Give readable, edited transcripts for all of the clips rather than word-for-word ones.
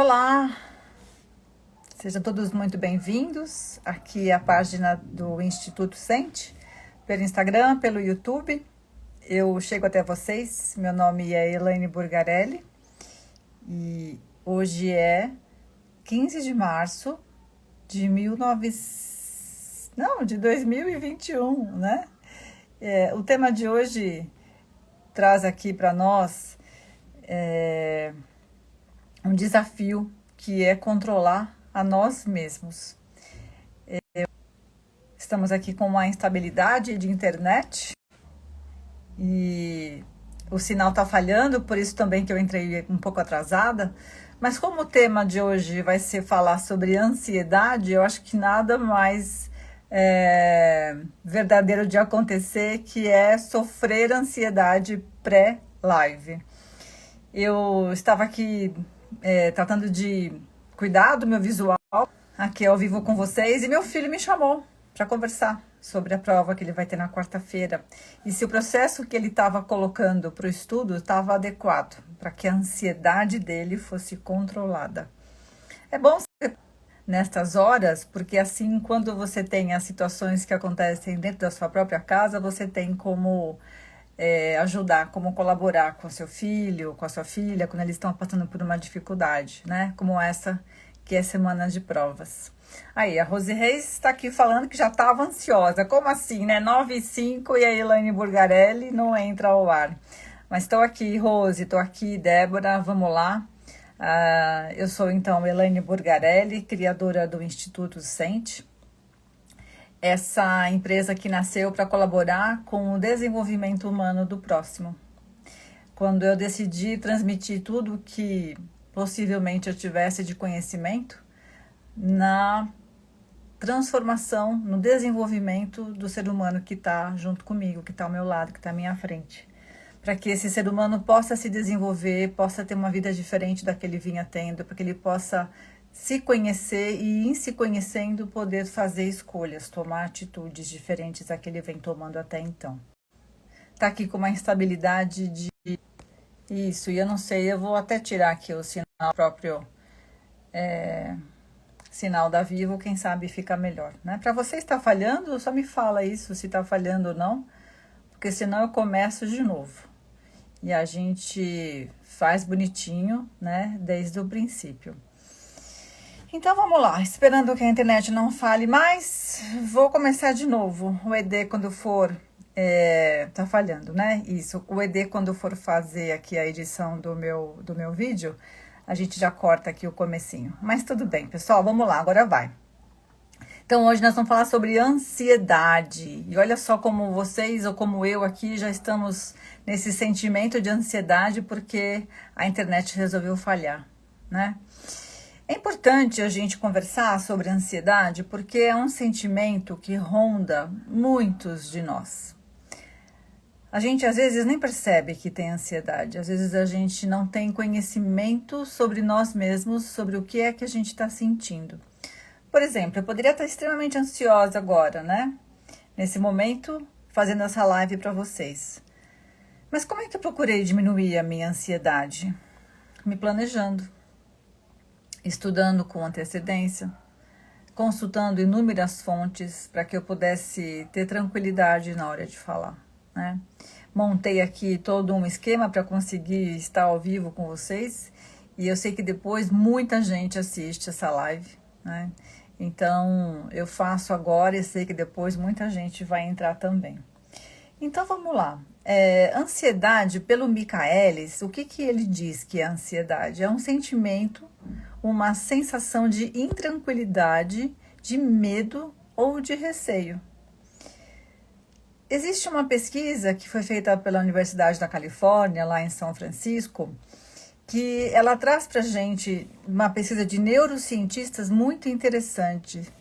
Olá, sejam todos muito bem-vindos. Aqui é a página do Instituto Sente, pelo Instagram, pelo YouTube. Eu chego até vocês, meu nome é Elaine Burgarelli e hoje é 15 de março de 2021, né? O tema de hoje traz aqui para nós um desafio que é controlar a nós mesmos. Estamos aqui com uma instabilidade de internet e o sinal está falhando, por isso também que eu entrei um pouco atrasada. Mas como o tema de hoje vai ser falar sobre ansiedade, eu acho que nada mais verdadeiro de acontecer que é sofrer ansiedade pré-live. Eu estava aqui tratando de cuidar do meu visual, aqui ao vivo com vocês, e meu filho me chamou para conversar sobre a prova que ele vai ter na quarta-feira e se o processo que ele estava colocando para o estudo estava adequado para que a ansiedade dele fosse controlada. É bom nestas horas, porque assim, quando você tem as situações que acontecem dentro da sua própria casa, você tem como ajudar, como colaborar com seu filho, com a sua filha, quando eles estão passando por uma dificuldade, né? Como essa que é semana de provas. Aí, a Rose Reis está aqui falando que já estava ansiosa. Como assim, né? 9h05 e a Elaine Burgarelli não entra ao ar. Mas estou aqui, Rose, estou aqui, Débora, vamos lá. Eu sou, então, Elaine Burgarelli, criadora do Instituto Sente. Essa empresa que nasceu para colaborar com o desenvolvimento humano do próximo. Quando eu decidi transmitir tudo que possivelmente eu tivesse de conhecimento na transformação, no desenvolvimento do ser humano que está junto comigo, que está ao meu lado, que está à minha frente. Para que esse ser humano possa se desenvolver, possa ter uma vida diferente da que ele vinha tendo, para que ele possa se conhecer e, em se conhecendo, poder fazer escolhas, tomar atitudes diferentes da que ele vem tomando até então. Tá aqui com uma instabilidade de isso, e eu não sei, eu vou até tirar aqui o sinal próprio, sinal da Vivo, quem sabe fica melhor, né? Para você estar falhando, só me fala isso, se está falhando ou não, porque senão eu começo de novo. E a gente faz bonitinho, né, desde o princípio. Então vamos lá, esperando que a internet não fale mais, vou começar de novo. O ED quando for, tá falhando, né? Isso, o ED quando for fazer aqui a edição do meu vídeo, a gente já corta aqui o comecinho. Mas tudo bem, pessoal, vamos lá, agora vai. Então hoje nós vamos falar sobre ansiedade. E olha só como vocês ou como eu aqui já estamos nesse sentimento de ansiedade porque a internet resolveu falhar, né? É importante a gente conversar sobre ansiedade porque é um sentimento que ronda muitos de nós. A gente às vezes nem percebe que tem ansiedade, às vezes a gente não tem conhecimento sobre nós mesmos, sobre o que é que a gente está sentindo. Por exemplo, eu poderia estar extremamente ansiosa agora, né? Nesse momento, fazendo essa live para vocês. Mas como é que eu procurei diminuir a minha ansiedade? Me planejando. Estudando com antecedência, consultando inúmeras fontes para que eu pudesse ter tranquilidade na hora de falar, né? Montei aqui todo um esquema para conseguir estar ao vivo com vocês e eu sei que depois muita gente assiste essa live, né? Então eu faço agora e sei que depois muita gente vai entrar também. Então vamos lá. Ansiedade, pelo Michaelis, o que ele diz que é ansiedade? É um sentimento, uma sensação de intranquilidade, de medo ou de receio. Existe uma pesquisa que foi feita pela Universidade da Califórnia, lá em São Francisco, que ela traz para a gente uma pesquisa de neurocientistas muito interessante.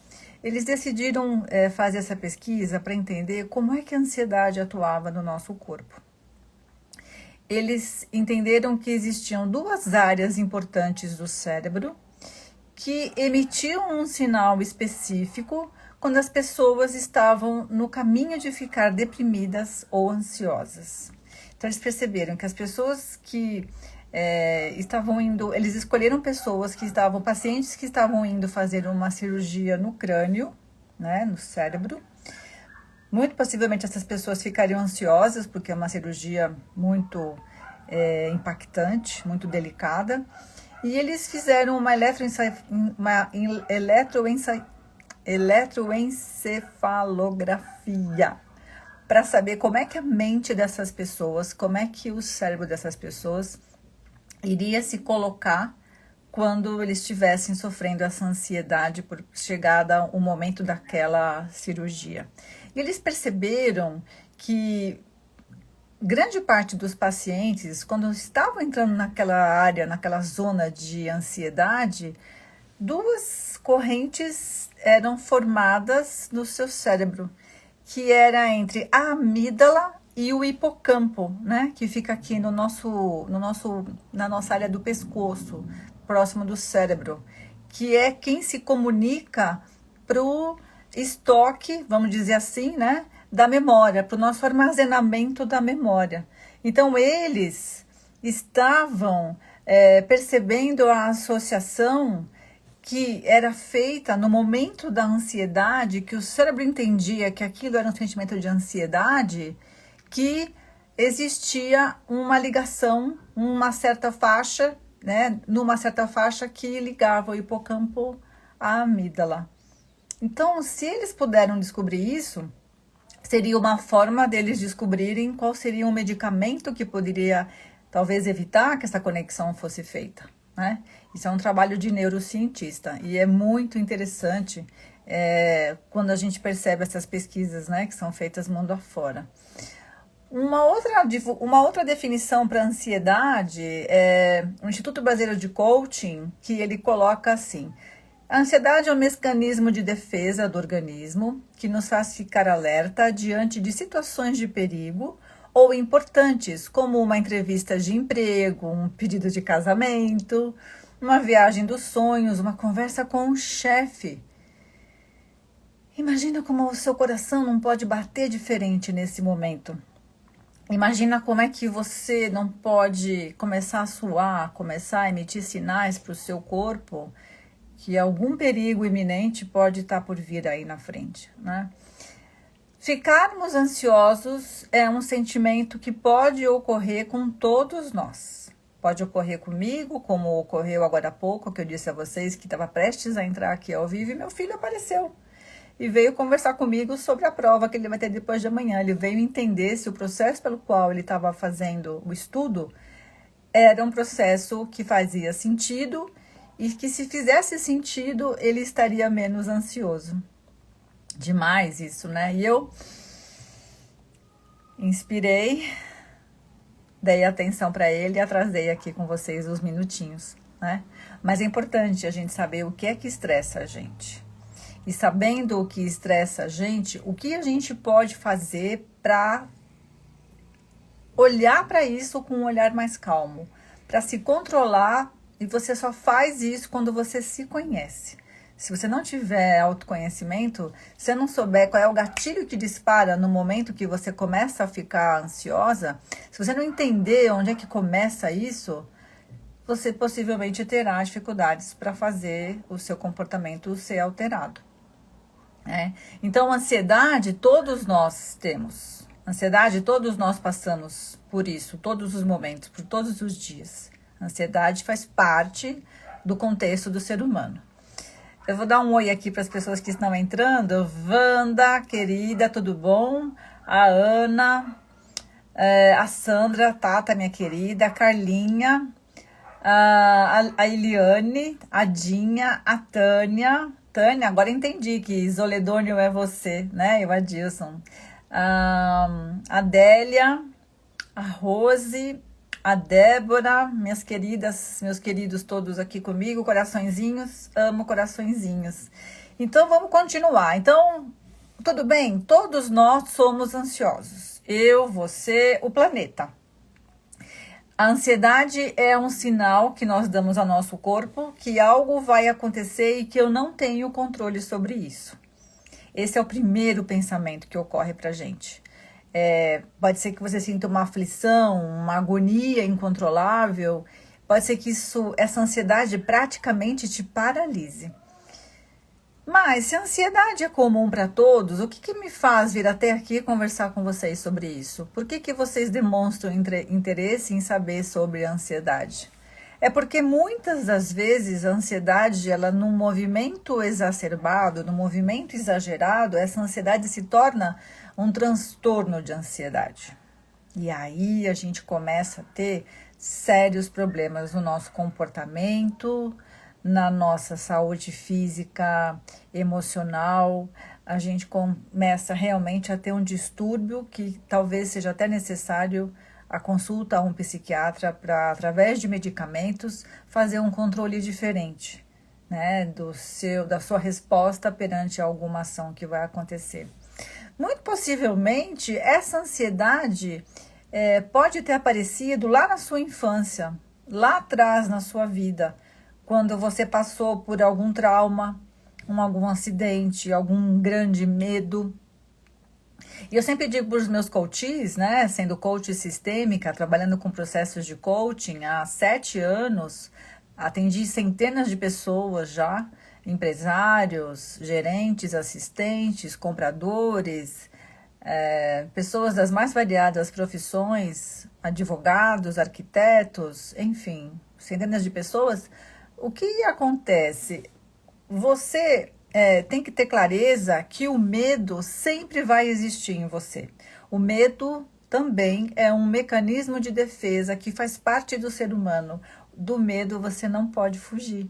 Eles decidiram fazer essa pesquisa para entender como é que a ansiedade atuava no nosso corpo. Eles entenderam que existiam duas áreas importantes do cérebro que emitiam um sinal específico quando as pessoas estavam no caminho de ficar deprimidas ou ansiosas. Então, eles perceberam que as pessoas que eles escolheram pacientes que estavam indo fazer uma cirurgia no crânio, né, no cérebro. Muito possivelmente essas pessoas ficariam ansiosas, porque é uma cirurgia muito impactante, muito delicada. E eles fizeram uma eletroencefalografia para saber como é que a mente dessas pessoas, como é que o cérebro dessas pessoas iria se colocar quando eles estivessem sofrendo essa ansiedade por chegada o momento daquela cirurgia. E eles perceberam que grande parte dos pacientes, quando estavam entrando naquela área, naquela zona de ansiedade, duas correntes eram formadas no seu cérebro, que era entre a amígdala e o hipocampo, né, que fica aqui na nossa área do pescoço, próximo do cérebro, que é quem se comunica para o estoque, vamos dizer assim, né, da memória, para o nosso armazenamento da memória. Então, eles estavam percebendo a associação que era feita no momento da ansiedade, que o cérebro entendia que aquilo era um sentimento de ansiedade, que existia uma ligação, uma certa faixa, né, numa certa faixa que ligava o hipocampo à amígdala. Então, se eles puderam descobrir isso, seria uma forma deles descobrirem qual seria um medicamento que poderia, talvez, evitar que essa conexão fosse feita, né? Isso é um trabalho de neurocientista e é muito interessante quando a gente percebe essas pesquisas, né, que são feitas mundo afora. Uma outra definição para ansiedade é o Instituto Brasileiro de Coaching, que ele coloca assim: a ansiedade é um mecanismo de defesa do organismo que nos faz ficar alerta diante de situações de perigo ou importantes, como uma entrevista de emprego, um pedido de casamento, uma viagem dos sonhos, uma conversa com um chefe. Imagina como o seu coração não pode bater diferente nesse momento. Imagina como é que você não pode começar a suar, começar a emitir sinais para o seu corpo que algum perigo iminente pode estar por vir aí na frente, né? Ficarmos ansiosos é um sentimento que pode ocorrer com todos nós. Pode ocorrer comigo, como ocorreu agora há pouco, que eu disse a vocês que estava prestes a entrar aqui ao vivo e meu filho apareceu e veio conversar comigo sobre a prova que ele vai ter depois de amanhã. Ele veio entender se o processo pelo qual ele estava fazendo o estudo era um processo que fazia sentido e que, se fizesse sentido, ele estaria menos ansioso. Demais isso, né? E eu inspirei, dei atenção para ele e atrasei aqui com vocês os minutinhos, né? Mas é importante a gente saber o que é que estressa a gente. E sabendo o que estressa a gente, o que a gente pode fazer para olhar para isso com um olhar mais calmo, para se controlar. E você só faz isso quando você se conhece. Se você não tiver autoconhecimento, se você não souber qual é o gatilho que dispara no momento que você começa a ficar ansiosa, se você não entender onde é que começa isso, você possivelmente terá dificuldades para fazer o seu comportamento ser alterado. Então, ansiedade todos nós temos. Ansiedade todos nós passamos por isso, todos os momentos, por todos os dias. A ansiedade faz parte do contexto do ser humano. Eu vou dar um oi aqui para as pessoas que estão entrando. Wanda, querida, tudo bom? A Ana, a Sandra, Tata, minha querida, a Carlinha, a Eliane, a Dinha, a Tânia. Tânia, agora entendi que Isoledônio é você, né? E o Adilson. A Délia, a Rose, a Débora, minhas queridas, meus queridos todos aqui comigo, coraçõezinhos, amo coraçõezinhos. Então, vamos continuar. Então, tudo bem? Todos nós somos ansiosos. Eu, você, o planeta. A ansiedade é um sinal que nós damos ao nosso corpo que algo vai acontecer e que eu não tenho controle sobre isso. Esse é o primeiro pensamento que ocorre pra gente. Pode ser que você sinta uma aflição, uma agonia incontrolável. Pode ser que essa ansiedade praticamente te paralise. Mas se a ansiedade é comum para todos, o que me faz vir até aqui conversar com vocês sobre isso? Por que vocês demonstram interesse em saber sobre a ansiedade? É porque muitas das vezes a ansiedade, ela num movimento exacerbado, num movimento exagerado, essa ansiedade se torna um transtorno de ansiedade. E aí a gente começa a ter sérios problemas no nosso comportamento, na nossa saúde física, emocional. A gente começa realmente a ter um distúrbio que talvez seja até necessário a consulta a um psiquiatra para, através de medicamentos, fazer um controle diferente, né, da sua resposta perante alguma ação que vai acontecer. Muito possivelmente, essa ansiedade pode ter aparecido lá na sua infância, lá atrás na sua vida, quando você passou por algum trauma, algum acidente, algum grande medo. E eu sempre digo para os meus coaches, né, sendo coach sistêmica, trabalhando com processos de coaching há 7 anos, atendi centenas de pessoas já, empresários, gerentes, assistentes, compradores, pessoas das mais variadas profissões, advogados, arquitetos, enfim, centenas de pessoas. O que acontece? Você tem que ter clareza que o medo sempre vai existir em você. O medo também é um mecanismo de defesa que faz parte do ser humano. Do medo você não pode fugir,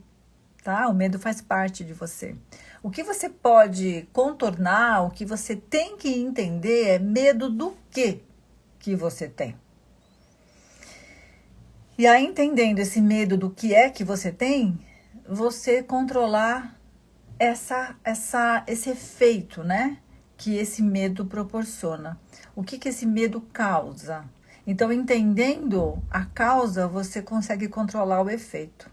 tá? O medo faz parte de você. O que você pode contornar, o que você tem que entender é medo do que você tem. E aí, entendendo esse medo do que é que você tem, você controlar esse efeito, né? Que esse medo proporciona. O que esse medo causa? Então, entendendo a causa, você consegue controlar o efeito.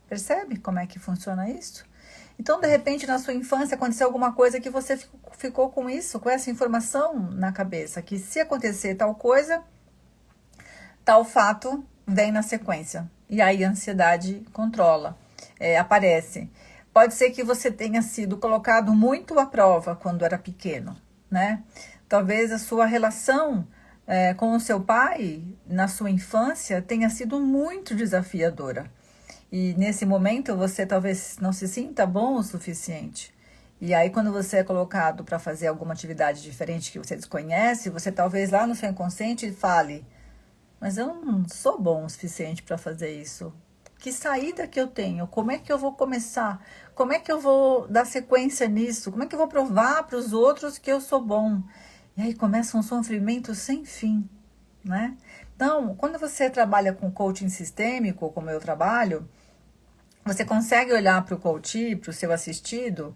Percebe como é que funciona isso? Então, de repente, na sua infância, aconteceu alguma coisa que você ficou com isso, com essa informação na cabeça, que se acontecer tal coisa, tal fato vem na sequência. E aí a ansiedade aparece. Pode ser que você tenha sido colocado muito à prova quando era pequeno, né? Talvez a sua relação com o seu pai na sua infância tenha sido muito desafiadora. E nesse momento você talvez não se sinta bom o suficiente. E aí quando você é colocado para fazer alguma atividade diferente que você desconhece, você talvez lá no seu inconsciente fale: mas eu não sou bom o suficiente para fazer isso. Que saída que eu tenho? Como é que eu vou começar? Como é que eu vou dar sequência nisso? Como é que eu vou provar para os outros que eu sou bom? E aí começa um sofrimento sem fim, né? Então, quando você trabalha com coaching sistêmico, como eu trabalho, você consegue olhar para o coach, para o seu assistido,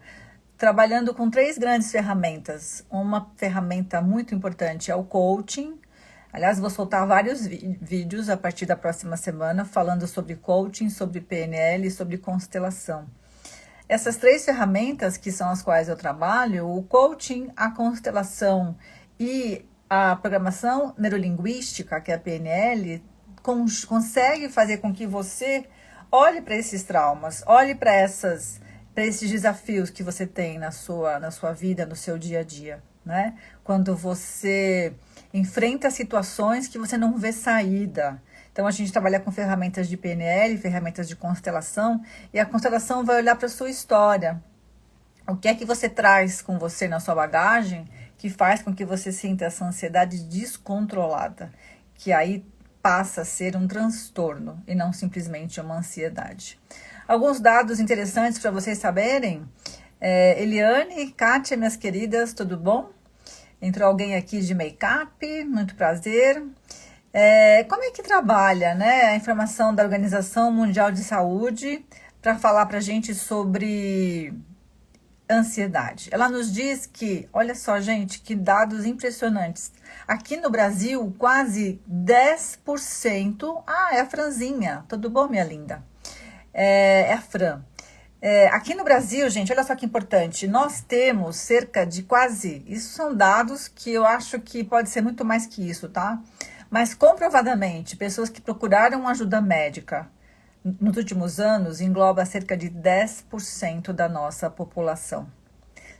trabalhando com 3 grandes ferramentas. Uma ferramenta muito importante é o coaching. Aliás, vou soltar vários vídeos a partir da próxima semana falando sobre coaching, sobre PNL e sobre constelação. Essas 3 ferramentas que são as quais eu trabalho, o coaching, a constelação e a programação neurolinguística, que é a PNL, consegue fazer com que você olhe para esses traumas, olhe para esses desafios que você tem na sua vida, no seu dia a dia, né? Quando você enfrenta situações que você não vê saída. Então, a gente trabalha com ferramentas de PNL, ferramentas de constelação, e a constelação vai olhar para a sua história. O que é que você traz com você na sua bagagem que faz com que você sinta essa ansiedade descontrolada, que aí passa a ser um transtorno e não simplesmente uma ansiedade. Alguns dados interessantes para vocês saberem. Eliane, Kátia, minhas queridas, tudo bom? Entrou alguém aqui de make-up, muito prazer. Como é que trabalha, né, a informação da Organização Mundial de Saúde para falar para a gente sobre ansiedade? Ela nos diz que, olha só, gente, que dados impressionantes. Aqui no Brasil, quase 10%. Ah, é a Franzinha. Tudo bom, minha linda? É a Fran. Aqui no Brasil, gente, olha só que importante, nós temos cerca de quase, isso são dados que eu acho que pode ser muito mais que isso, tá? Mas comprovadamente, pessoas que procuraram ajuda médica nos últimos anos engloba cerca de 10% da nossa população.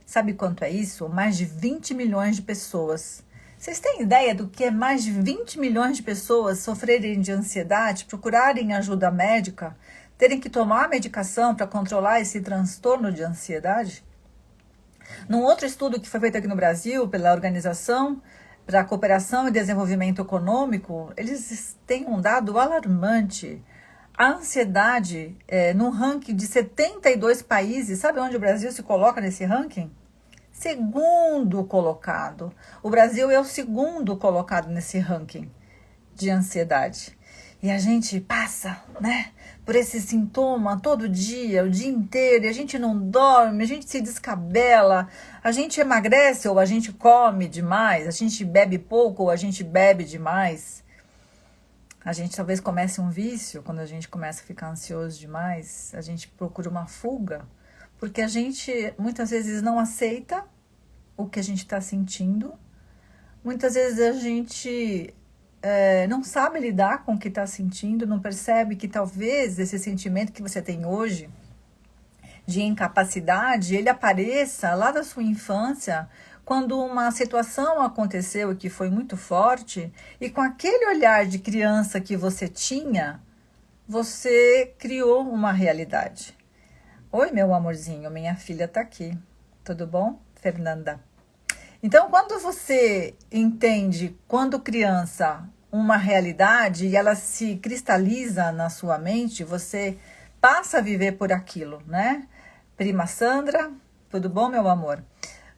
Sabe quanto é isso? Mais de 20 milhões de pessoas. Vocês têm ideia do que é mais de 20 milhões de pessoas sofrerem de ansiedade, procurarem ajuda médica, terem que tomar medicação para controlar esse transtorno de ansiedade? Num outro estudo que foi feito aqui no Brasil pela Organização para a Cooperação e Desenvolvimento Econômico, eles têm um dado alarmante. A ansiedade, num ranking de 72 países, sabe onde o Brasil se coloca nesse ranking? Segundo colocado. O Brasil é o segundo colocado nesse ranking de ansiedade. E a gente passa, né, por esse sintoma todo dia, o dia inteiro, e a gente não dorme, a gente se descabela, a gente emagrece ou a gente come demais, a gente bebe pouco ou a gente bebe demais. A gente talvez comece um vício quando a gente começa a ficar ansioso demais, a gente procura uma fuga, porque a gente muitas vezes não aceita o que a gente está sentindo, muitas vezes a gente não sabe lidar com o que está sentindo, não percebe que talvez esse sentimento que você tem hoje de incapacidade, ele apareça lá da sua infância, quando uma situação aconteceu que foi muito forte, e com aquele olhar de criança que você tinha, você criou uma realidade. Oi, meu amorzinho, minha filha está aqui. Tudo bom, Fernanda? Então, quando você entende, quando criança, uma realidade e ela se cristaliza na sua mente, você passa a viver por aquilo, né? Prima Sandra, tudo bom, meu amor?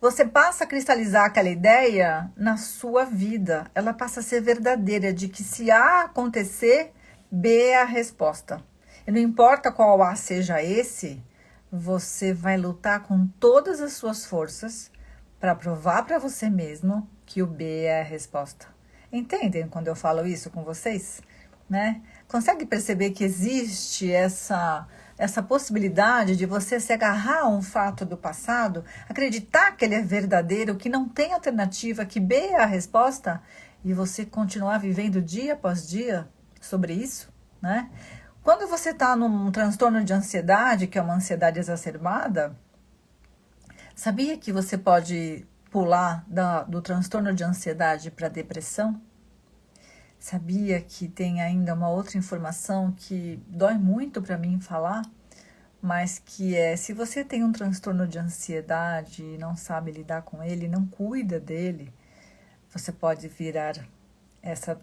Você passa a cristalizar aquela ideia na sua vida. Ela passa a ser verdadeira, de que se A acontecer, B é a resposta. E não importa qual A seja esse, você vai lutar com todas as suas forças para provar para você mesmo que o B é a resposta. Entendem quando eu falo isso com vocês? Né? Consegue perceber que existe essa possibilidade de você se agarrar a um fato do passado, acreditar que ele é verdadeiro, que não tem alternativa, que B é a resposta, e você continuar vivendo dia após dia sobre isso, né? Quando você está num transtorno de ansiedade, que é uma ansiedade exacerbada, sabia que você pode pular do transtorno de ansiedade para a depressão? Sabia que tem ainda uma outra informação que dói muito para mim falar, mas que se você tem um transtorno de ansiedade e não sabe lidar com ele, não cuida dele, você pode virar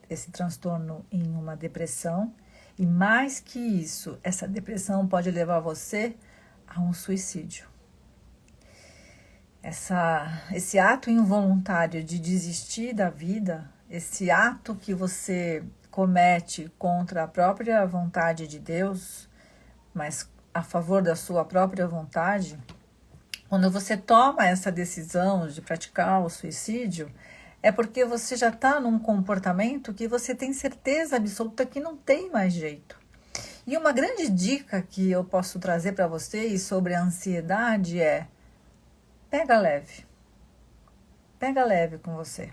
esse transtorno em uma depressão, e mais que isso, essa depressão pode levar você a um suicídio. Esse ato involuntário de desistir da vida, esse ato que você comete contra a própria vontade de Deus, mas a favor da sua própria vontade, quando você toma essa decisão de praticar o suicídio, é porque você já está num comportamento que você tem certeza absoluta que não tem mais jeito. E uma grande dica que eu posso trazer para vocês sobre a ansiedade é: pega leve com você,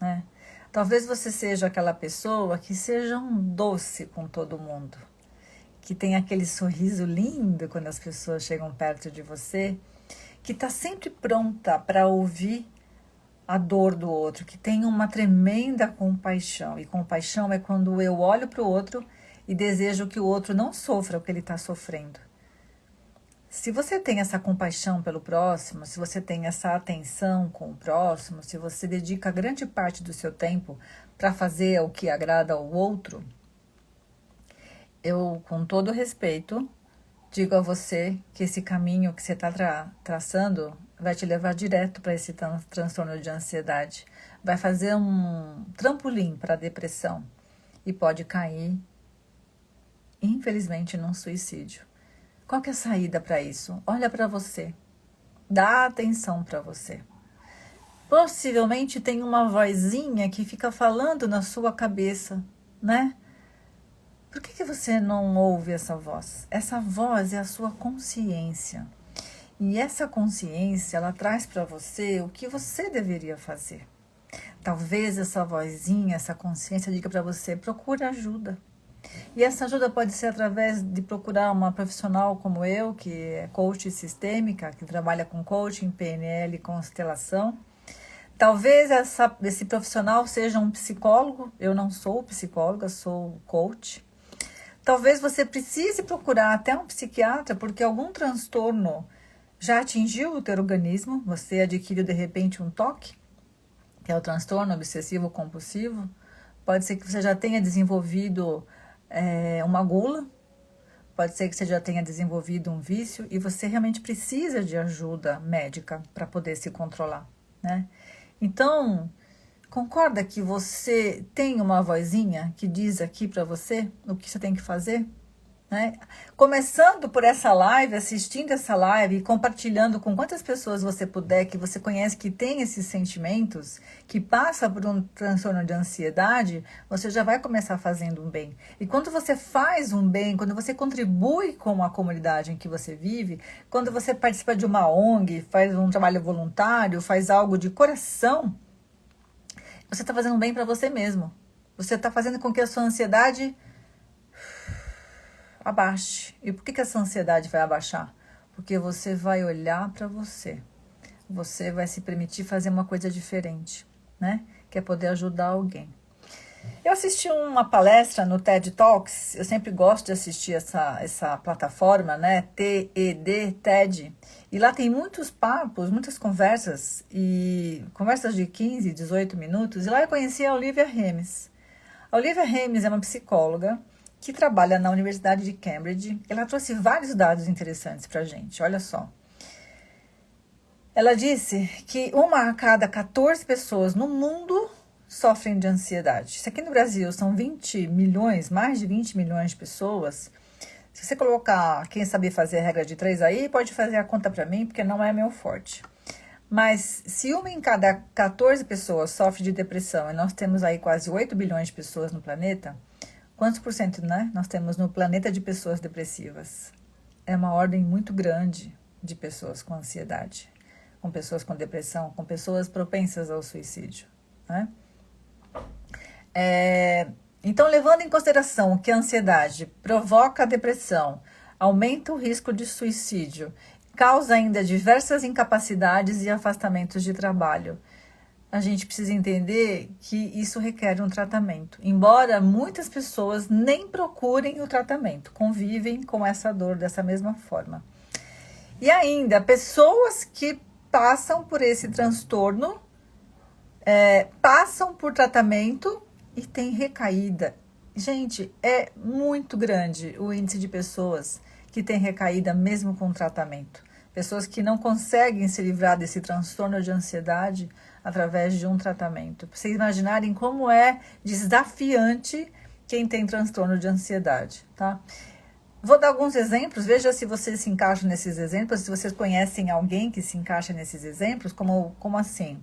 né? Talvez você seja aquela pessoa que seja um doce com todo mundo, que tem aquele sorriso lindo quando as pessoas chegam perto de você, que está sempre pronta para ouvir a dor do outro, que tem uma tremenda compaixão. E compaixão é quando eu olho para o outro e desejo que o outro não sofra o que ele está sofrendo. Se você tem essa compaixão pelo próximo, se você tem essa atenção com o próximo, se você dedica grande parte do seu tempo para fazer o que agrada ao outro, eu, com todo respeito, digo a você que esse caminho que você está traçando vai te levar direto para esse transtorno de ansiedade. Vai fazer um trampolim para a depressão e pode cair, infelizmente, num suicídio. Qual que é a saída para isso? Olha para você. Dá atenção para você. Possivelmente tem uma vozinha que fica falando na sua cabeça, né? Por que você não ouve essa voz? Essa voz é a sua consciência. E essa consciência, ela traz para você o que você deveria fazer. Talvez essa vozinha, essa consciência diga para você, procure ajuda. E essa ajuda pode ser através de procurar uma profissional como eu, que é coach sistêmica, que trabalha com coaching, PNL, constelação. Talvez esse profissional seja um psicólogo. Eu não sou psicóloga, sou coach. Talvez você precise procurar até um psiquiatra, porque algum transtorno já atingiu o teu organismo. Você adquiriu de repente um TOC, que é o transtorno obsessivo compulsivo. Pode ser que você já tenha desenvolvido uma gula, pode ser que você já tenha desenvolvido um vício e você realmente precisa de ajuda médica para poder se controlar, né? Então, concorda que você tem uma vozinha que diz aqui para você o que você tem que fazer? Né? Começando por essa live, assistindo essa live e compartilhando com quantas pessoas você puder, que você conhece que tem esses sentimentos, que passa por um transtorno de ansiedade, você já vai começar fazendo um bem. E quando você faz um bem, quando você contribui com a comunidade em que você vive, quando você participa de uma ONG, faz um trabalho voluntário, faz algo de coração, você está fazendo um bem para você mesmo. Você está fazendo com que a sua ansiedade abaixe. E por que essa ansiedade vai abaixar? Porque você vai olhar para você. Você vai se permitir fazer uma coisa diferente, né? Que é poder ajudar alguém. Eu assisti uma palestra no TED Talks. Eu sempre gosto de assistir essa plataforma, né? TED. E lá tem muitos papos, muitas conversas. E conversas de 15, 18 minutos. E lá eu conheci a Olivia Hames. A Olivia Hames é uma psicóloga que trabalha na Universidade de Cambridge. Ela trouxe vários dados interessantes para a gente, olha só. Ela disse que 1 a cada 14 pessoas no mundo sofrem de ansiedade. Se aqui no Brasil são 20 milhões, mais de 20 milhões de pessoas, se você colocar quem sabe fazer a regra de 3 aí, pode fazer a conta para mim, porque não é meu forte. Mas se 1 em cada 14 pessoas sofre de depressão, e nós temos aí quase 8 bilhões de pessoas no planeta, quantos por cento, né, nós temos no planeta de pessoas depressivas? É uma ordem muito grande de pessoas com ansiedade, com pessoas com depressão, com pessoas propensas ao suicídio, né? Então, levando em consideração que a ansiedade provoca a depressão, aumenta o risco de suicídio, causa ainda diversas incapacidades e afastamentos de trabalho, a gente precisa entender que isso requer um tratamento. Embora muitas pessoas nem procurem o tratamento, convivem com essa dor dessa mesma forma. E ainda, pessoas que passam por esse transtorno, passam por tratamento e têm recaída. Gente, é muito grande o índice de pessoas que têm recaída mesmo com tratamento. Pessoas que não conseguem se livrar desse transtorno de ansiedade através de um tratamento. Para vocês imaginarem como é desafiante quem tem transtorno de ansiedade, tá? Vou dar alguns exemplos, veja se vocês se encaixam nesses exemplos, se vocês conhecem alguém que se encaixa nesses exemplos, como assim?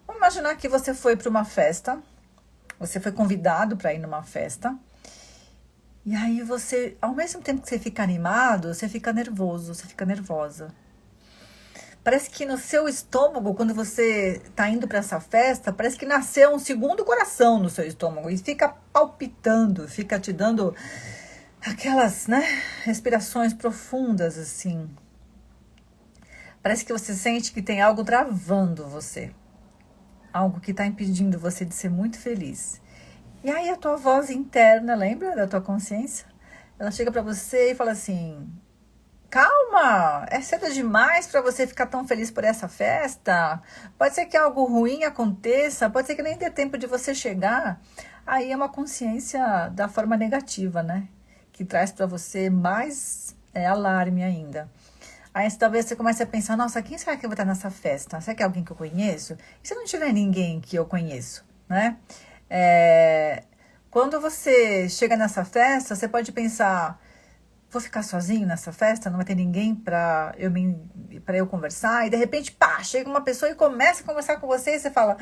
Vamos imaginar que você foi para uma festa, você foi convidado para ir numa festa, e aí você, ao mesmo tempo que você fica animado, você fica nervoso, você fica nervosa. Parece que no seu estômago, quando você está indo para essa festa, parece que nasceu um segundo coração no seu estômago e fica palpitando, fica te dando aquelas, né, respirações profundas assim. Parece que você sente que tem algo travando você, algo que está impedindo você de ser muito feliz. E aí a tua voz interna, lembra da tua consciência? Ela chega para você e fala assim: calma, é cedo demais para você ficar tão feliz por essa festa. Pode ser que algo ruim aconteça, pode ser que nem dê tempo de você chegar. Aí é uma consciência da forma negativa, né? Que traz para você mais alarme ainda. Aí talvez você comece a pensar: nossa, quem será que eu vou estar nessa festa? Será que é alguém que eu conheço? E se não tiver ninguém que eu conheço, né? Quando você chega nessa festa, você pode pensar: vou ficar sozinho nessa festa, não vai ter ninguém para eu conversar, e de repente, pá, chega uma pessoa e começa a conversar com você, e você fala: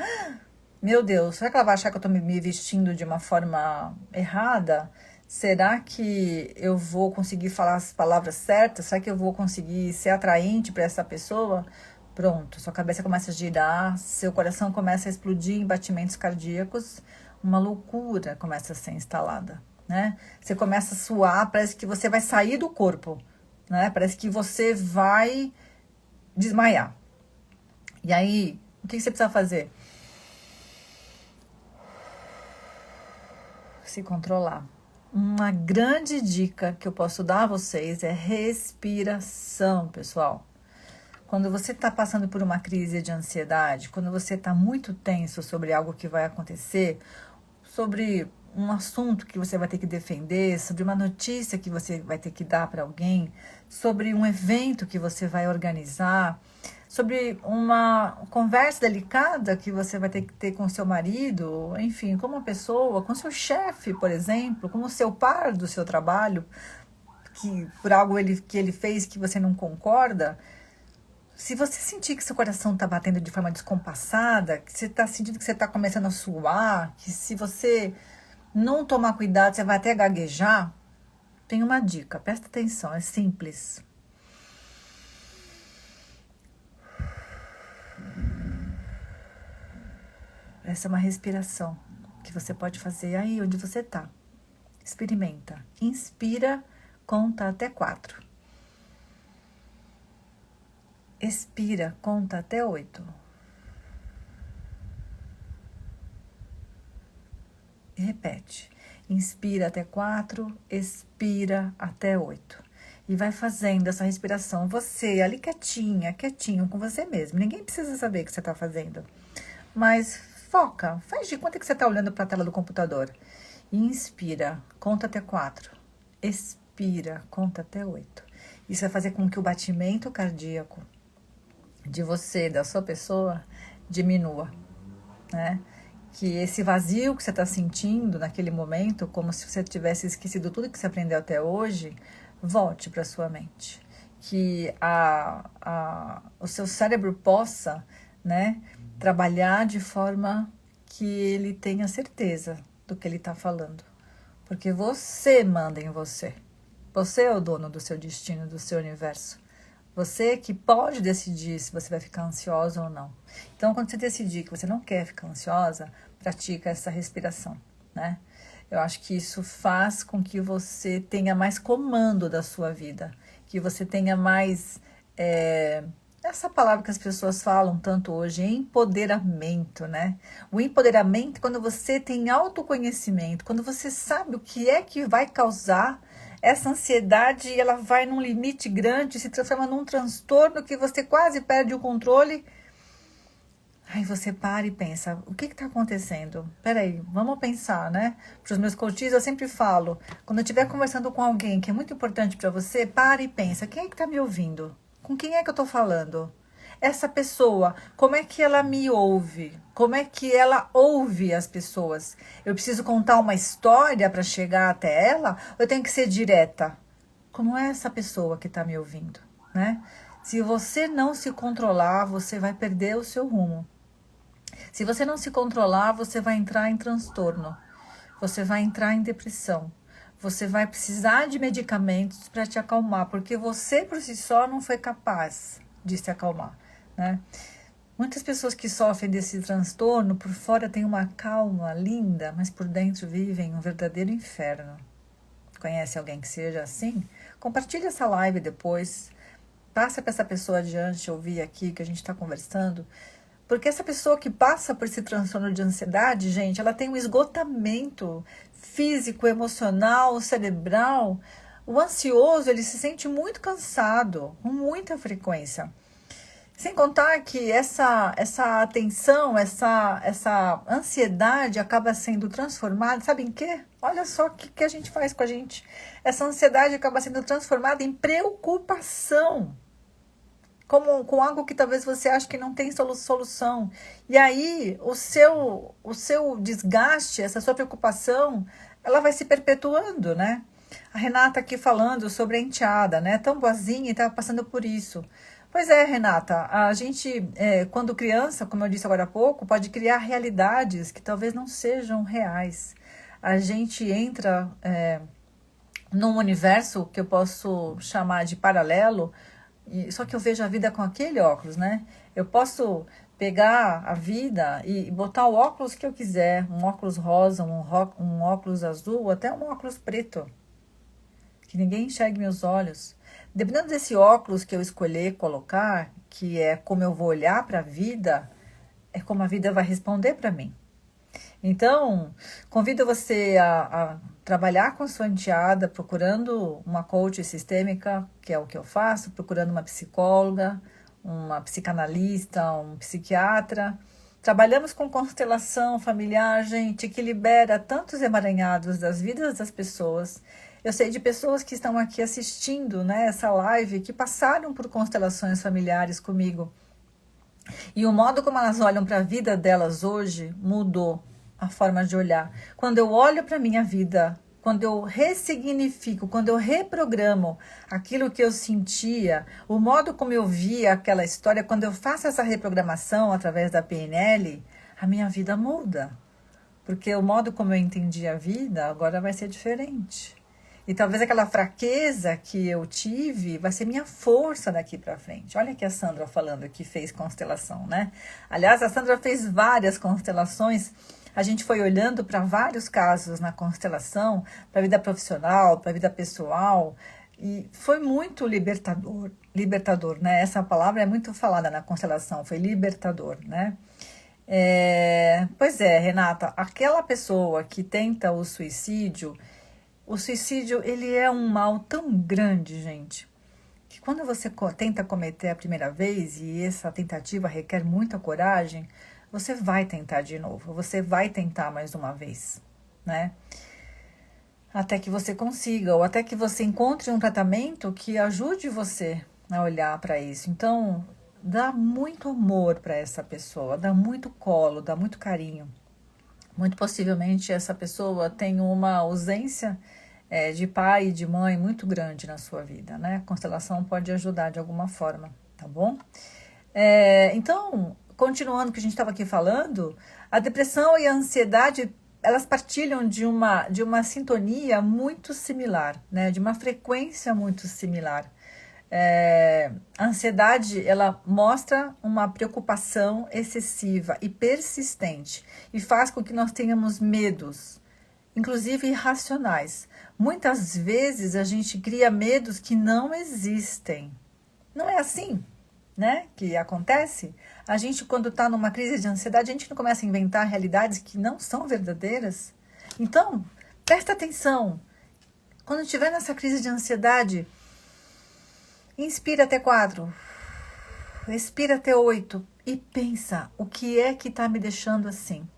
meu Deus, será que ela vai achar que eu estou me vestindo de uma forma errada? Será que eu vou conseguir falar as palavras certas? Será que eu vou conseguir ser atraente para essa pessoa? Pronto, sua cabeça começa a girar, seu coração começa a explodir em batimentos cardíacos, uma loucura começa a ser instalada, né? Você começa a suar, parece que você vai sair do corpo, né? Parece que você vai desmaiar. E aí, o que você precisa fazer? Se controlar. Uma grande dica que eu posso dar a vocês é respiração, pessoal. Quando você está passando por uma crise de ansiedade, quando você está muito tenso sobre algo que vai acontecer, sobre um assunto que você vai ter que defender, sobre uma notícia que você vai ter que dar para alguém, sobre um evento que você vai organizar, sobre uma conversa delicada que você vai ter que ter com seu marido, enfim, com uma pessoa, com seu chefe, por exemplo, com o seu par do seu trabalho, que por algo que ele fez que você não concorda. Se você sentir que seu coração está batendo de forma descompassada, que você está sentindo que você está começando a suar, que se você não tomar cuidado, você vai até gaguejar, tem uma dica, presta atenção, é simples. Essa é uma respiração que você pode fazer aí onde você está. Experimenta. Inspira, conta até 4. Expira, conta até 8. E repete. Inspira até 4, expira até 8. E vai fazendo essa respiração. Você ali quietinha, quietinho com você mesmo. Ninguém precisa saber o que você está fazendo. Mas foca, faz de conta que você está olhando para a tela do computador. Inspira, conta até 4. Expira, conta até 8. Isso vai fazer com que o batimento cardíaco de você, da sua pessoa, diminua, né? Que esse vazio que você está sentindo naquele momento, como se você tivesse esquecido tudo que você aprendeu até hoje, volte para sua mente. Que o seu cérebro possa, né, trabalhar de forma que ele tenha certeza do que ele está falando. Porque você manda em você. Você é o dono do seu destino, do seu universo. Você que pode decidir se você vai ficar ansiosa ou não. Então, quando você decidir que você não quer ficar ansiosa, pratica essa respiração, né? Eu acho que isso faz com que você tenha mais comando da sua vida, que você tenha mais essa palavra que as pessoas falam tanto hoje, empoderamento, né? O empoderamento é quando você tem autoconhecimento, quando você sabe o que é que vai causar essa ansiedade, ela vai num limite grande, se transforma num transtorno que você quase perde o controle. Aí você para e pensa, o que está acontecendo? Peraí, vamos pensar, né? Para os meus coaches eu sempre falo, quando eu estiver conversando com alguém que é muito importante para você, para e pensa, quem é que está me ouvindo? Com quem é que eu estou falando? Essa pessoa, como é que ela me ouve? Como é que ela ouve as pessoas? Eu preciso contar uma história para chegar até ela? Ou eu tenho que ser direta? Como é essa pessoa que está me ouvindo, né? Se você não se controlar, você vai perder o seu rumo. Se você não se controlar, você vai entrar em transtorno. Você vai entrar em depressão. Você vai precisar de medicamentos para te acalmar, porque você por si só não foi capaz de se acalmar, né? Muitas pessoas que sofrem desse transtorno, por fora têm uma calma linda, mas por dentro vivem um verdadeiro inferno. Conhece alguém que seja assim? Compartilhe essa live depois. Passa para essa pessoa adiante ouvir aqui que a gente está conversando. Porque essa pessoa que passa por esse transtorno de ansiedade, gente, ela tem um esgotamento físico, emocional, cerebral. O ansioso, ele se sente muito cansado, com muita frequência. Sem contar que essa atenção, essa ansiedade acaba sendo transformada, sabe em quê? Olha só o que a gente faz com a gente. Essa ansiedade acaba sendo transformada em preocupação. Com algo que talvez você ache que não tem solução. E aí, o seu desgaste, essa sua preocupação, ela vai se perpetuando, né? A Renata aqui falando sobre a enteada, né? Tão boazinha e estava passando por isso. Pois é, Renata, a gente, quando criança, como eu disse agora há pouco, pode criar realidades que talvez não sejam reais. A gente entra num universo que eu posso chamar de paralelo, só que eu vejo a vida com aquele óculos, né? Eu posso pegar a vida e botar o óculos que eu quiser, um óculos rosa, um óculos azul, até um óculos preto, que ninguém enxergue meus olhos. Dependendo desse óculos que eu escolher colocar, que é como eu vou olhar para a vida, é como a vida vai responder para mim. Então, convido você a trabalhar com a sua enteada, procurando uma coach sistêmica, que é o que eu faço, procurando uma psicóloga, uma psicanalista, um psiquiatra. Trabalhamos com constelação familiar, gente, que libera tantos emaranhados das vidas das pessoas. Eu sei de pessoas que estão aqui assistindo, né, essa live, que passaram por constelações familiares comigo. E o modo como elas olham para a vida delas hoje mudou a forma de olhar. Quando eu olho para a minha vida, quando eu ressignifico, quando eu reprogramo aquilo que eu sentia, o modo como eu via aquela história, quando eu faço essa reprogramação através da PNL, a minha vida muda. Porque o modo como eu entendi a vida agora vai ser diferente. E talvez aquela fraqueza que eu tive vai ser minha força daqui para frente. Olha aqui a Sandra falando que fez constelação, né? Aliás, a Sandra fez várias constelações. A gente foi olhando para vários casos na constelação, para a vida profissional, para a vida pessoal, e foi muito libertador, né? Essa palavra é muito falada na constelação, foi libertador, né? Pois é, Renata, aquela pessoa que tenta o suicídio, ele é um mal tão grande, gente, que quando você tenta cometer a primeira vez, e essa tentativa requer muita coragem, você vai tentar de novo, você vai tentar mais uma vez, né? Até que você consiga, ou até que você encontre um tratamento que ajude você a olhar para isso. Então, dá muito amor para essa pessoa, dá muito colo, dá muito carinho. Muito possivelmente essa pessoa tem uma ausência de pai e de mãe muito grande na sua vida, né? A constelação pode ajudar de alguma forma, tá bom? Então, continuando o que a gente estava aqui falando, a depressão e a ansiedade, elas partilham de uma sintonia muito similar, né? De uma frequência muito similar. A ansiedade, ela mostra uma preocupação excessiva e persistente e faz com que nós tenhamos medos, inclusive irracionais. Muitas vezes a gente cria medos que não existem. Não é assim, né, que acontece? A gente, quando está numa crise de ansiedade, a gente não começa a inventar realidades que não são verdadeiras. Então, presta atenção. Quando estiver nessa crise de ansiedade, inspira até 4, expira até 8 e pensa, o que é que está me deixando assim?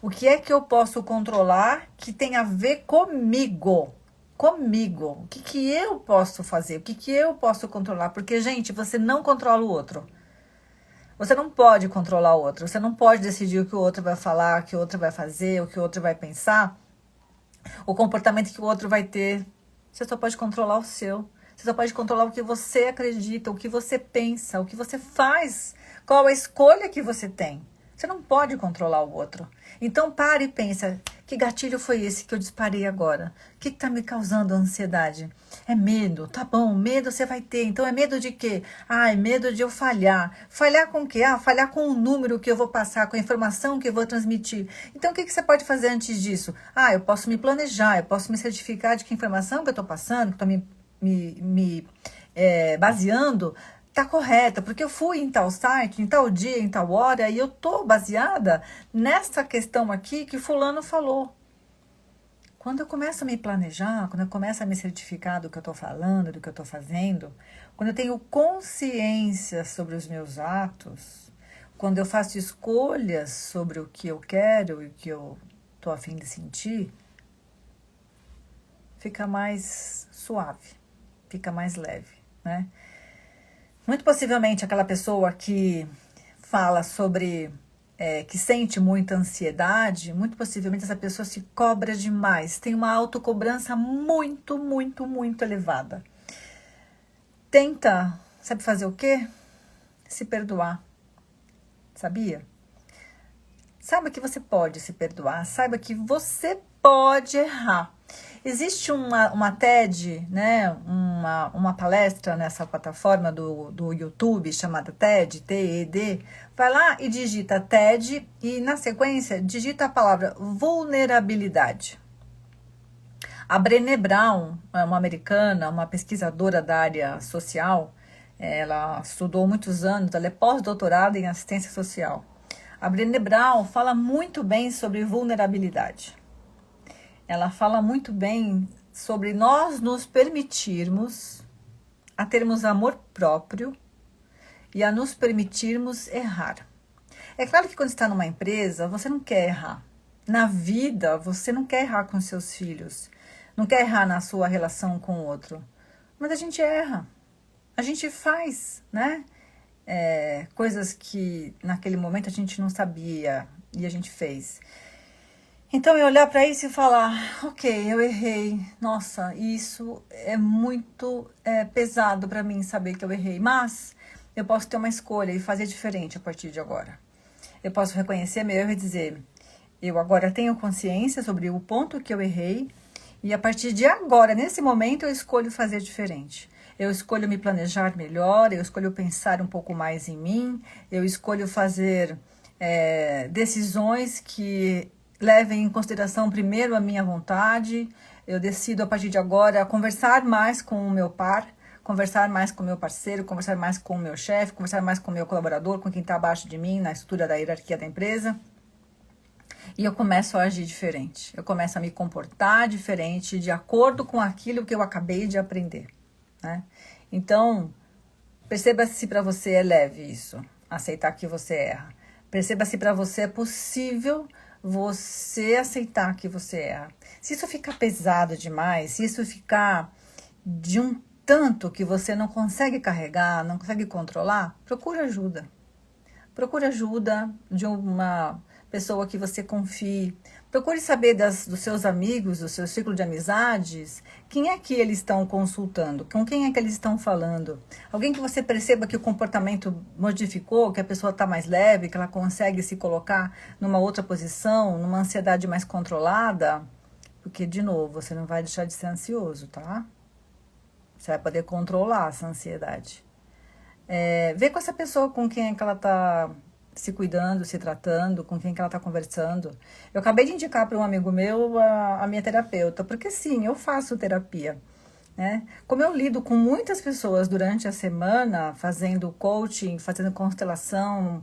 O que é que eu posso controlar que tem a ver comigo? Comigo. O que eu posso fazer? O que eu posso controlar? Porque, gente, você não controla o outro. Você não pode controlar o outro. Você não pode decidir o que o outro vai falar, o que o outro vai fazer, o que o outro vai pensar, o comportamento que o outro vai ter. Você só pode controlar o seu. Você só pode controlar o que você acredita, o que você pensa, o que você faz, qual a escolha que você tem. Você não pode controlar o outro. Então pare e pensa, que gatilho foi esse que eu disparei agora? O que está me causando ansiedade? É medo, tá bom, medo você vai ter. Então é medo de quê? É medo de eu falhar. Falhar com o quê? Falhar com o número que eu vou passar, com a informação que eu vou transmitir. Então o que você pode fazer antes disso? Eu posso me planejar, eu posso me certificar de que a informação que eu estou passando, que estou me baseando, tá correta, porque eu fui em tal site, em tal dia, em tal hora, e eu tô baseada nessa questão aqui que fulano falou. Quando eu começo a me planejar, quando eu começo a me certificar do que eu tô falando, do que eu tô fazendo, quando eu tenho consciência sobre os meus atos, quando eu faço escolhas sobre o que eu quero e o que eu tô a fim de sentir, fica mais suave, fica mais leve, né? Muito possivelmente aquela pessoa que fala sobre, que sente muita ansiedade, muito possivelmente essa pessoa se cobra demais, tem uma autocobrança muito, muito, muito elevada. Tenta, sabe fazer o quê? Se perdoar, sabia? Saiba que você pode se perdoar, saiba que você pode errar. Existe uma TED, né, uma palestra nessa plataforma do YouTube chamada TED, TED. Vai lá e digita TED e, na sequência, digita a palavra vulnerabilidade. A Brené Brown, é uma americana, uma pesquisadora da área social, ela estudou muitos anos, ela é pós-doutorada em assistência social. A Brené Brown fala muito bem sobre vulnerabilidade. Ela fala muito bem sobre nós nos permitirmos a termos amor próprio e a nos permitirmos errar. É claro que quando você está numa empresa, você não quer errar. Na vida, você não quer errar com seus filhos. Não quer errar na sua relação com o outro. Mas a gente erra. A gente faz, né? Coisas que naquele momento a gente não sabia e a gente fez. Então, eu olhar para isso e falar, ok, eu errei. Nossa, isso é muito pesado para mim saber que eu errei. Mas eu posso ter uma escolha e fazer diferente a partir de agora. Eu posso reconhecer meu erro e dizer, eu agora tenho consciência sobre o ponto que eu errei e a partir de agora, nesse momento, eu escolho fazer diferente. Eu escolho me planejar melhor, eu escolho pensar um pouco mais em mim, eu escolho fazer decisões que levem em consideração primeiro a minha vontade. Eu decido a partir de agora conversar mais com o meu par, conversar mais com o meu parceiro, conversar mais com o meu chefe, conversar mais com o meu colaborador, com quem está abaixo de mim na estrutura da hierarquia da empresa. E eu começo a agir diferente. Eu começo a me comportar diferente de acordo com aquilo que eu acabei de aprender, né? Então, perceba se para você é leve isso, aceitar que você erra. Perceba se para você é possível você aceitar que você erra. Se isso ficar pesado demais, se isso ficar de um tanto que você não consegue carregar, não consegue controlar, procura ajuda. Procure ajuda de uma pessoa que você confie. Procure saber dos seus amigos, do seu ciclo de amizades, quem é que eles estão consultando, com quem é que eles estão falando. Alguém que você perceba que o comportamento modificou, que a pessoa está mais leve, que ela consegue se colocar numa outra posição, numa ansiedade mais controlada. Porque, de novo, você não vai deixar de ser ansioso, tá? Você vai poder controlar essa ansiedade. Vê com essa pessoa com quem é que ela está se cuidando, se tratando, com quem que ela está conversando. Eu acabei de indicar para um amigo meu a minha terapeuta, porque sim, eu faço terapia, né? Como eu lido com muitas pessoas durante a semana, fazendo coaching, fazendo constelação,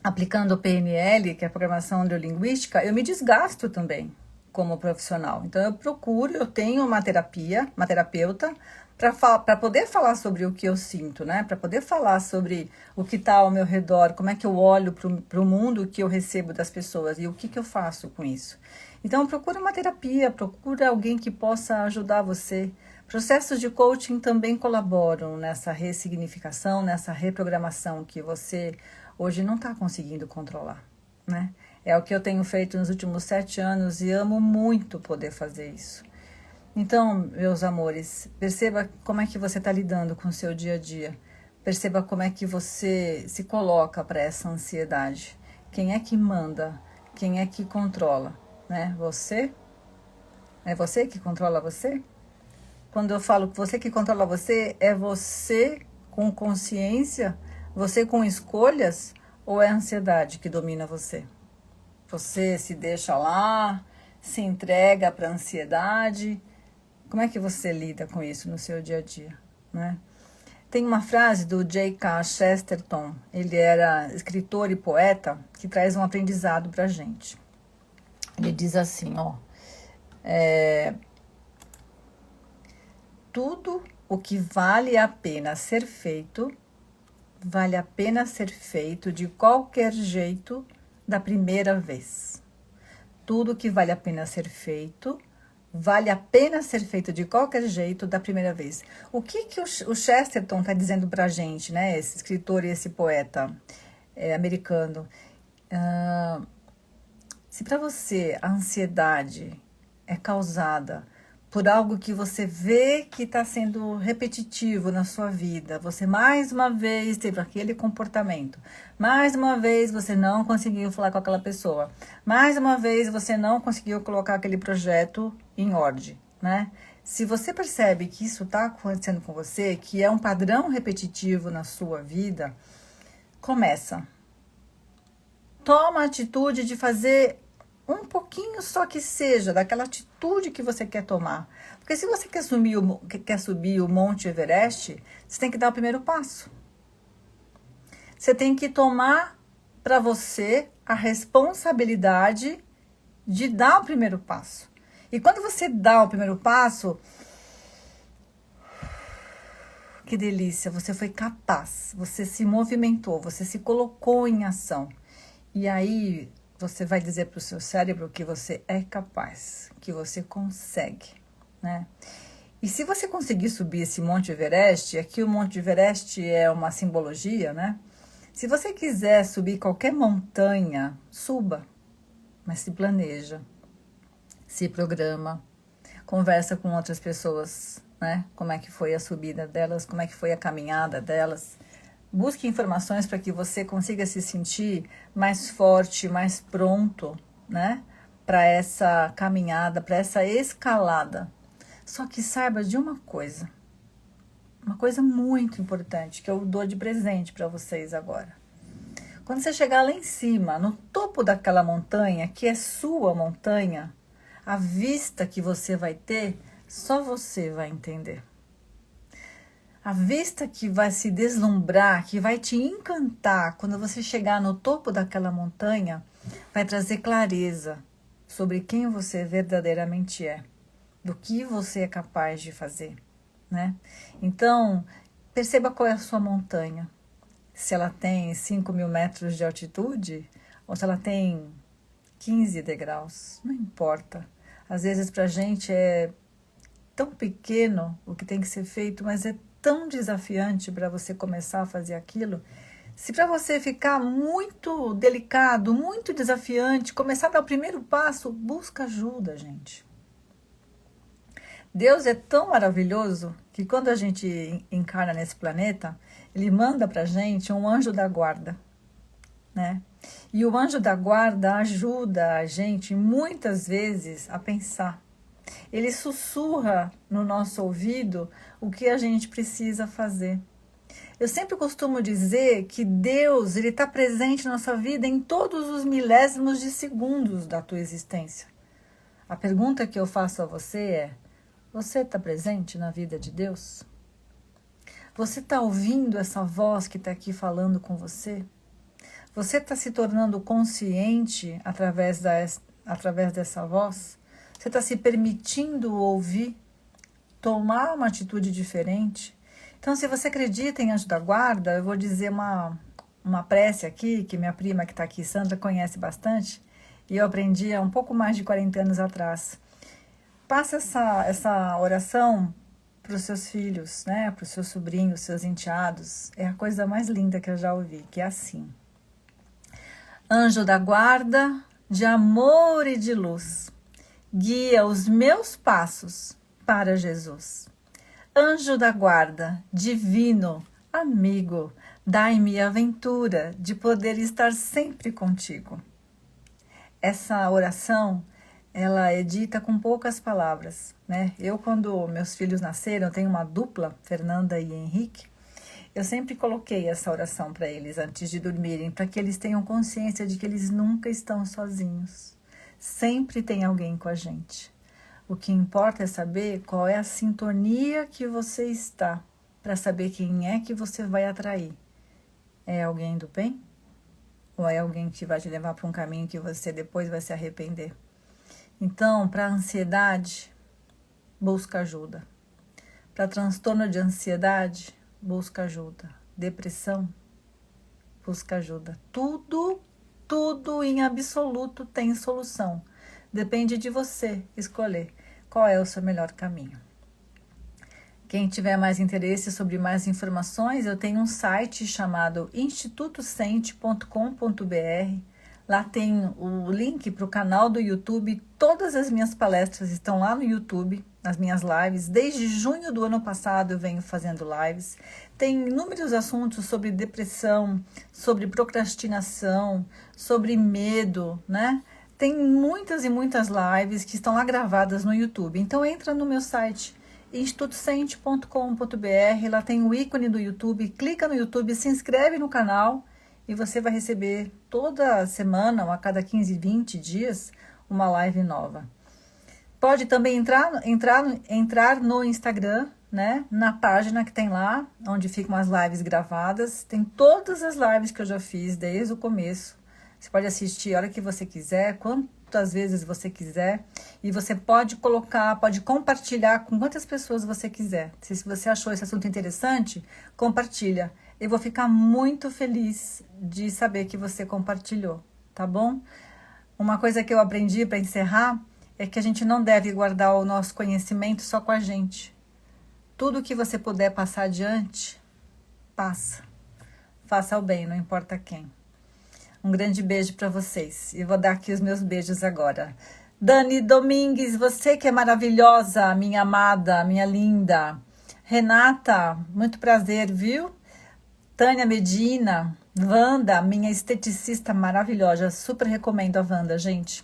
aplicando o PNL, que é a programação neurolinguística, eu me desgasto também como profissional. Então eu tenho uma terapeuta, para poder falar sobre o que eu sinto, né? Para poder falar sobre o que está ao meu redor, como é que eu olho para o mundo que eu recebo das pessoas e o que eu faço com isso. Então, procura uma terapia, procura alguém que possa ajudar você. Processos de coaching também colaboram nessa ressignificação, nessa reprogramação que você hoje não está conseguindo controlar, né? É o que eu tenho feito nos últimos 7 anos e amo muito poder fazer isso. Então, meus amores, perceba como é que você está lidando com o seu dia a dia. Perceba como é que você se coloca para essa ansiedade. Quem é que manda? Quem é que controla? Né? Você? É você que controla você? Quando eu falo que você que controla você, é você com consciência? Você com escolhas? Ou é a ansiedade que domina você? Você se deixa lá, se entrega para a ansiedade. Como é que você lida com isso no seu dia a dia, né? Tem uma frase do J.K. Chesterton, ele era escritor e poeta, que traz um aprendizado para a gente. Ele diz assim, tudo o que vale a pena ser feito de qualquer jeito da primeira vez. Tudo que vale a pena ser feito de qualquer jeito da primeira vez. O que o Chesterton está dizendo para a gente, né? Esse escritor e esse poeta americano. Se para você a ansiedade é causada por algo que você vê que está sendo repetitivo na sua vida. Você mais uma vez teve aquele comportamento. Mais uma vez você não conseguiu falar com aquela pessoa. Mais uma vez você não conseguiu colocar aquele projeto em ordem, né? Se você percebe que isso está acontecendo com você, que é um padrão repetitivo na sua vida, começa. Toma a atitude de fazer um pouquinho só que seja daquela atitude que você quer tomar. Porque se você quer subir o Monte Everest, você tem que dar o primeiro passo. Você tem que tomar para você a responsabilidade de dar o primeiro passo. E quando você dá o primeiro passo, que delícia, você foi capaz, você se movimentou, você se colocou em ação. E aí você vai dizer para o seu cérebro que você é capaz, que você consegue, né? E se você conseguir subir esse Monte Everest, aqui o Monte Everest é uma simbologia, né? Se você quiser subir qualquer montanha, suba, mas se planeja, se programa, conversa com outras pessoas, né? Como é que foi a subida delas, como é que foi a caminhada delas. Busque informações para que você consiga se sentir mais forte, mais pronto, né? Para essa caminhada, para essa escalada. Só que saiba de uma coisa muito importante que eu dou de presente para vocês agora. Quando você chegar lá em cima, no topo daquela montanha, que é sua montanha, a vista que você vai ter, só você vai entender. A vista que vai se deslumbrar, que vai te encantar quando você chegar no topo daquela montanha, vai trazer clareza sobre quem você verdadeiramente é, do que você é capaz de fazer, né? Então, perceba qual é a sua montanha. Se ela tem 5.000 metros de altitude ou se ela tem 15 degraus, não importa. Às vezes para a gente é tão pequeno o que tem que ser feito, mas é tão desafiante para você começar a fazer aquilo. Se para você ficar muito delicado, muito desafiante, começar a dar o primeiro passo, busca ajuda, gente. Deus é tão maravilhoso que quando a gente encarna nesse planeta, Ele manda para a gente um anjo da guarda, né? E o anjo da guarda ajuda a gente muitas vezes a pensar. Ele sussurra no nosso ouvido o que a gente precisa fazer. Eu sempre costumo dizer que Deus ele está presente na nossa vida em todos os milésimos de segundos da tua existência. A pergunta que eu faço a você é: você está presente na vida de Deus? Você está ouvindo essa voz que está aqui falando com você? Você está se tornando consciente através dessa voz? Você está se permitindo ouvir, tomar uma atitude diferente? Então, se você acredita em anjo da guarda, eu vou dizer uma prece aqui, que minha prima que está aqui, Sandra, conhece bastante, e eu aprendi há um pouco mais de 40 anos atrás. Passa essa oração para os seus filhos, né? Para os seus sobrinhos, seus enteados. É a coisa mais linda que eu já ouvi, que é assim. Anjo da guarda, de amor e de luz, guia os meus passos para Jesus. Anjo da guarda, divino, amigo, dai-me a aventura de poder estar sempre contigo. Essa oração, ela é dita com poucas palavras, né? Eu, quando meus filhos nasceram, eu tenho uma dupla, Fernanda e Henrique, eu sempre coloquei essa oração para eles antes de dormirem, para que eles tenham consciência de que eles nunca estão sozinhos. Sempre tem alguém com a gente. O que importa é saber qual é a sintonia que você está, para saber quem é que você vai atrair. É alguém do bem? Ou é alguém que vai te levar para um caminho que você depois vai se arrepender? Então, para ansiedade, busca ajuda. Para transtorno de ansiedade, busca ajuda. Depressão, busca ajuda. Tudo em absoluto tem solução. Depende de você escolher qual é o seu melhor caminho. Quem tiver mais interesse sobre mais informações, eu tenho um site chamado institutosente.com.br. Lá tem o link para o canal do YouTube. Todas as minhas palestras estão lá no YouTube. as minhas lives. Desde junho do ano passado eu venho fazendo lives. Tem inúmeros assuntos sobre depressão, sobre procrastinação, sobre medo, né? Tem muitas e muitas lives que estão lá gravadas no YouTube. Então entra no meu site institutocente.com.br, lá tem o ícone do YouTube, clica no YouTube, se inscreve no canal e você vai receber toda semana ou a cada 15, 20 dias uma live nova. Pode também entrar no Instagram, né? Na página que tem lá, onde ficam as lives gravadas. Tem todas as lives que eu já fiz desde o começo. Você pode assistir a hora que você quiser, quantas vezes você quiser. E você pode pode compartilhar com quantas pessoas você quiser. Se você achou esse assunto interessante, compartilha. Eu vou ficar muito feliz de saber que você compartilhou, tá bom? Uma coisa que eu aprendi para encerrar é que a gente não deve guardar o nosso conhecimento só com a gente. Tudo que você puder passar adiante, passa. Faça o bem, não importa quem. Um grande beijo para vocês. E vou dar aqui os meus beijos agora. Dani Domingues, você que é maravilhosa, minha amada, minha linda. Renata, muito prazer, viu? Tânia Medina, Wanda, minha esteticista maravilhosa. Super recomendo a Wanda, gente.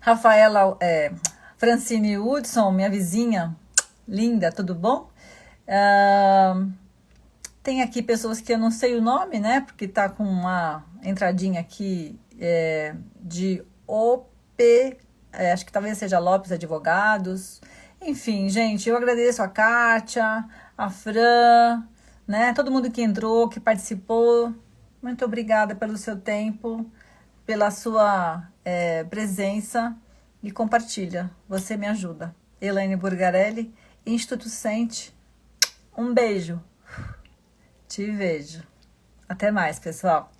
Rafaela, Francine Hudson, minha vizinha, linda, tudo bom? Tem aqui pessoas que eu não sei o nome, né? Porque tá com uma entradinha aqui de OP, acho que talvez seja Lopes Advogados. Enfim, gente, eu agradeço a Kátia, a Fran, né? Todo mundo que entrou, que participou. Muito obrigada pelo seu tempo, pela sua presença e compartilha. Você me ajuda. Elaine Burgarelli, Instituto Sente. Um beijo. Te vejo. Até mais, pessoal.